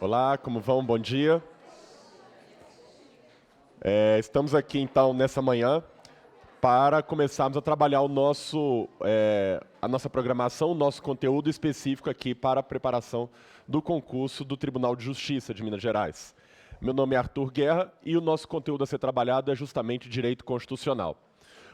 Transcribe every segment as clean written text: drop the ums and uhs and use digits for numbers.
Olá, como vão? Bom dia. Estamos aqui então nessa manhã para começarmos a trabalhar a nossa programação, o nosso conteúdo específico aqui para a preparação do concurso do Tribunal de Justiça de Minas Gerais. Meu nome é Arthur Guerra e o nosso conteúdo a ser trabalhado é justamente Direito Constitucional.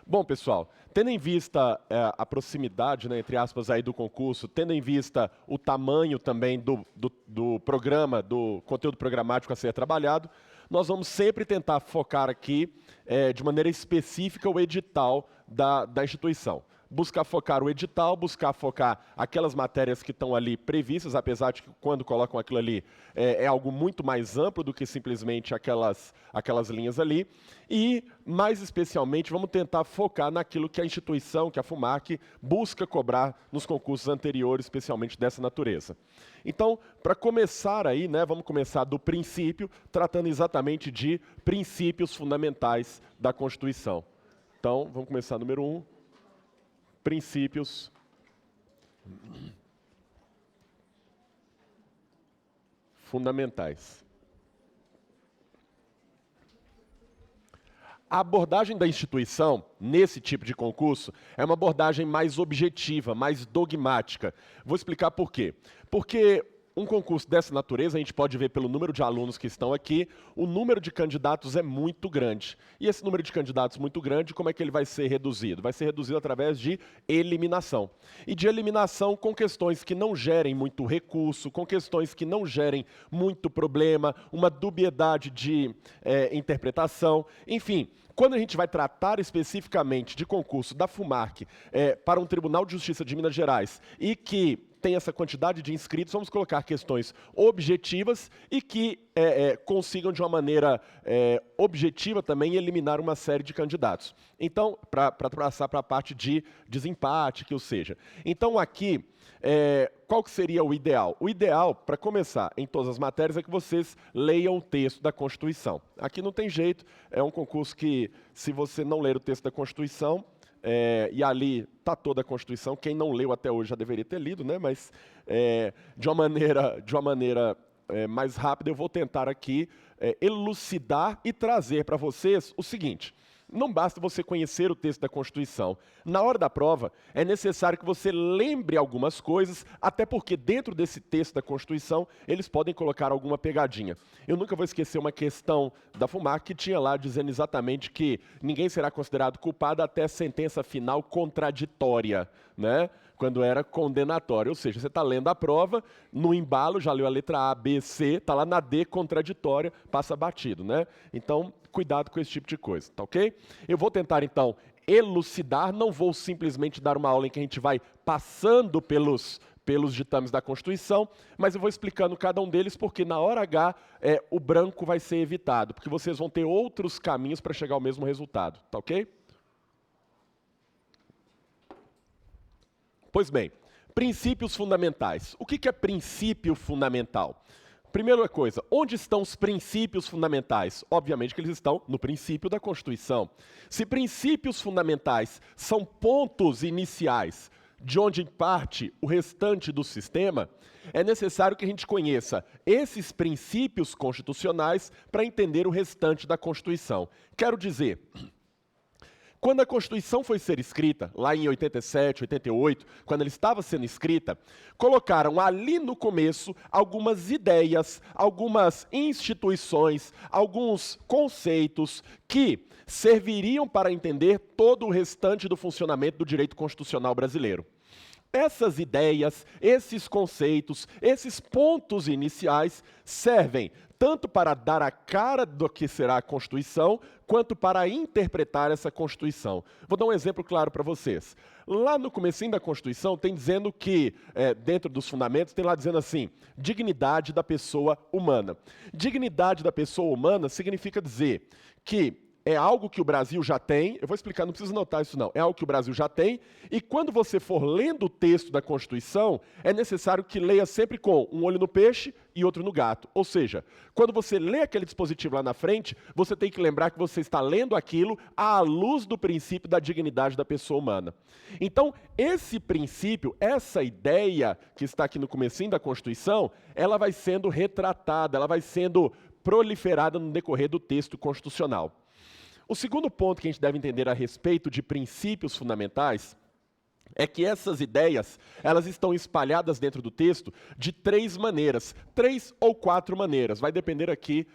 Bom, pessoal, tendo em vista a proximidade, né, entre aspas, aí do concurso, tendo em vista o tamanho também do programa, do conteúdo programático a ser trabalhado, nós vamos sempre tentar focar aqui, de maneira específica, o edital da instituição. Buscar focar o edital, buscar focar aquelas matérias que estão ali previstas, apesar de que quando colocam aquilo ali é algo muito mais amplo do que simplesmente aquelas linhas ali. E, mais especialmente, vamos tentar focar naquilo que a instituição, que a FUMAC, busca cobrar nos concursos anteriores, especialmente dessa natureza. Então, para começar aí, né, vamos começar do princípio, tratando exatamente de princípios fundamentais da Constituição. Então, vamos começar número 1. Princípios fundamentais. A abordagem da instituição, nesse tipo de concurso, é uma abordagem mais objetiva, mais dogmática. Vou explicar por quê. Porque um concurso dessa natureza, a gente pode ver pelo número de alunos que estão aqui, o número de candidatos é muito grande. E esse número de candidatos muito grande, como é que ele vai ser reduzido? Vai ser reduzido através de eliminação. E de eliminação com questões que não gerem muito recurso, com questões que não gerem muito problema, uma dubiedade de interpretação, enfim. Quando a gente vai tratar especificamente de concurso da FUMAC para um Tribunal de Justiça de Minas Gerais e que tem essa quantidade de inscritos, vamos colocar questões objetivas e que consigam de uma maneira objetiva também eliminar uma série de candidatos. Então, para passar para a parte de desempate, que ou seja. Então, aqui, qual que seria o ideal? O ideal, para começar, em todas as matérias, é que vocês leiam o texto da Constituição. Aqui não tem jeito, é um concurso que, se você não ler o texto da Constituição, e ali está toda a Constituição, quem não leu até hoje já deveria ter lido, né? Mas de uma maneira mais rápida eu vou tentar aqui elucidar e trazer para vocês o seguinte. Não basta você conhecer o texto da Constituição. Na hora da prova, é necessário que você lembre algumas coisas, até porque dentro desse texto da Constituição, eles podem colocar alguma pegadinha. Eu nunca vou esquecer uma questão da FUMAC que tinha lá dizendo exatamente que ninguém será considerado culpado até sentença final contraditória, né? Quando era condenatório. Ou seja, você está lendo a prova, no embalo, já leu a letra A, B, C, está lá na D, contraditória, passa batido, né? Então, cuidado com esse tipo de coisa, tá ok? Eu vou tentar, então, elucidar, não vou simplesmente dar uma aula em que a gente vai passando pelos ditames da Constituição, mas eu vou explicando cada um deles, porque na hora H o branco vai ser evitado, porque vocês vão ter outros caminhos para chegar ao mesmo resultado, tá ok? Pois bem, princípios fundamentais. O que é princípio fundamental? Primeira coisa, onde estão os princípios fundamentais? Obviamente que eles estão no princípio da Constituição. Se princípios fundamentais são pontos iniciais de onde parte o restante do sistema, é necessário que a gente conheça esses princípios constitucionais para entender o restante da Constituição. Quero dizer, quando a Constituição foi ser escrita, lá em 87, 88, quando ela estava sendo escrita, colocaram ali no começo algumas ideias, algumas instituições, alguns conceitos que serviriam para entender todo o restante do funcionamento do direito constitucional brasileiro. Essas ideias, esses conceitos, esses pontos iniciais servem tanto para dar a cara do que será a Constituição, quanto para interpretar essa Constituição. Vou dar um exemplo claro para vocês. Lá no comecinho da Constituição tem dizendo que, dentro dos fundamentos, tem lá dizendo assim, dignidade da pessoa humana. Dignidade da pessoa humana significa dizer que é algo que o Brasil já tem, eu vou explicar, não precisa notar isso não, é algo que o Brasil já tem, e quando você for lendo o texto da Constituição, é necessário que leia sempre com um olho no peixe e outro no gato. Ou seja, quando você lê aquele dispositivo lá na frente, você tem que lembrar que você está lendo aquilo à luz do princípio da dignidade da pessoa humana. Então, esse princípio, essa ideia que está aqui no comecinho da Constituição, ela vai sendo retratada, ela vai sendo proliferada no decorrer do texto constitucional. O segundo ponto que a gente deve entender a respeito de princípios fundamentais é que essas ideias, elas estão espalhadas dentro do texto de 3 maneiras, 3 ou 4 maneiras, vai depender aqui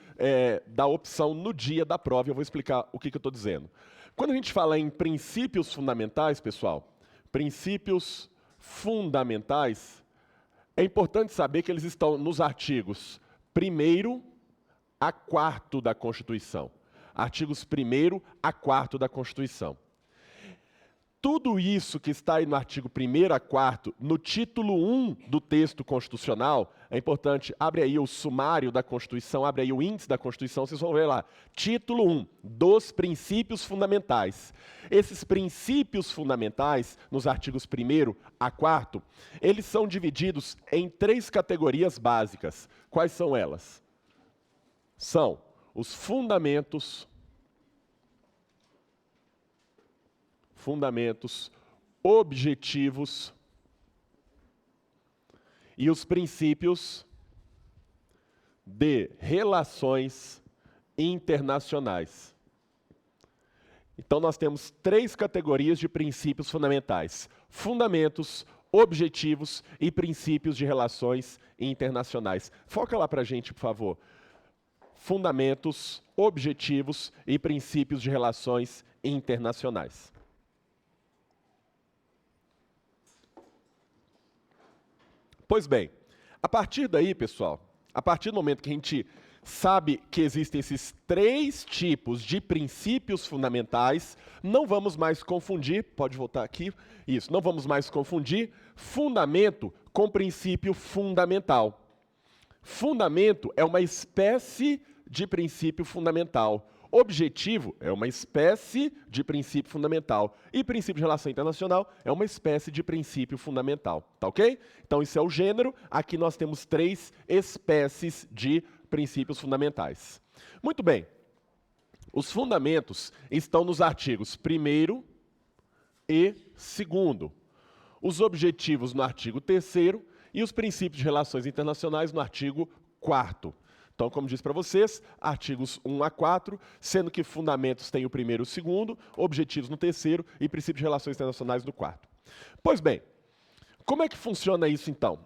da opção no dia da prova, eu vou explicar o que eu estou dizendo. Quando a gente fala em princípios fundamentais, pessoal, princípios fundamentais, é importante saber que eles estão nos artigos 1º a 4º da Constituição. Artigos 1º a 4º da Constituição. Tudo isso que está aí no artigo 1º a 4º, no título 1 do texto constitucional, é importante, abre aí o sumário da Constituição, abre aí o índice da Constituição, vocês vão ver lá. Título 1, dos princípios fundamentais. Esses princípios fundamentais, nos artigos 1º a 4º, eles são divididos em 3 categorias básicas. Quais são elas? São os fundamentos objetivos e os princípios de relações internacionais. Então, nós temos 3 categorias de princípios fundamentais: fundamentos, objetivos e princípios de relações internacionais. Foca lá para a gente, por favor. Fundamentos, objetivos e princípios de relações internacionais. Pois bem, a partir daí, pessoal, a partir do momento que a gente sabe que existem esses 3 tipos de princípios fundamentais, não vamos mais confundir, pode voltar aqui, isso, não vamos mais confundir fundamento com princípio fundamental. Fundamento é uma espécie de princípio fundamental. Objetivo é uma espécie de princípio fundamental. E princípio de relação internacional é uma espécie de princípio fundamental. Tá ok? Então, isso é o gênero. Aqui nós temos 3 espécies de princípios fundamentais. Muito bem. Os fundamentos estão nos artigos 1º e 2º. Os objetivos no artigo 3º e os princípios de relações internacionais no artigo 4º. Então, como disse para vocês, artigos 1 a 4, sendo que fundamentos tem o 1º e o 2º, objetivos no 3º e princípios de relações internacionais no 4º. Pois bem, como é que funciona isso então?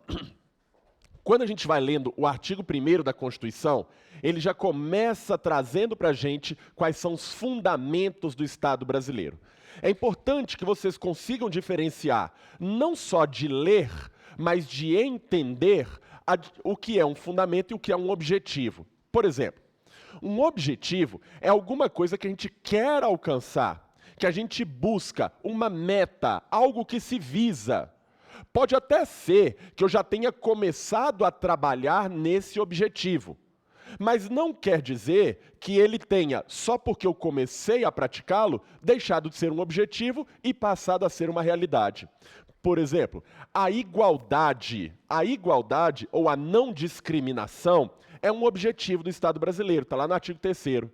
Quando a gente vai lendo o artigo 1º da Constituição, ele já começa trazendo para a gente quais são os fundamentos do Estado brasileiro. É importante que vocês consigam diferenciar não só de ler, mas de entender o que é um fundamento e o que é um objetivo. Por exemplo, um objetivo é alguma coisa que a gente quer alcançar, que a gente busca, uma meta, algo que se visa. Pode até ser que eu já tenha começado a trabalhar nesse objetivo, mas não quer dizer que ele tenha, só porque eu comecei a praticá-lo, deixado de ser um objetivo e passado a ser uma realidade. Por exemplo, a igualdade ou a não discriminação é um objetivo do Estado brasileiro, está lá no artigo 3º.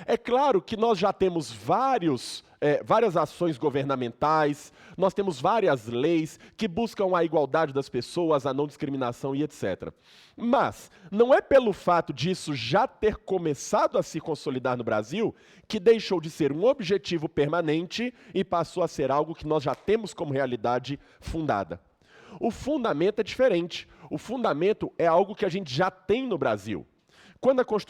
É claro que nós já temos várias ações governamentais, nós temos várias leis que buscam a igualdade das pessoas, a não discriminação e etc. Mas não é pelo fato disso já ter começado a se consolidar no Brasil que deixou de ser um objetivo permanente e passou a ser algo que nós já temos como realidade fundada. O fundamento é diferente. O fundamento é algo que a gente já tem no Brasil. Quando a Constituição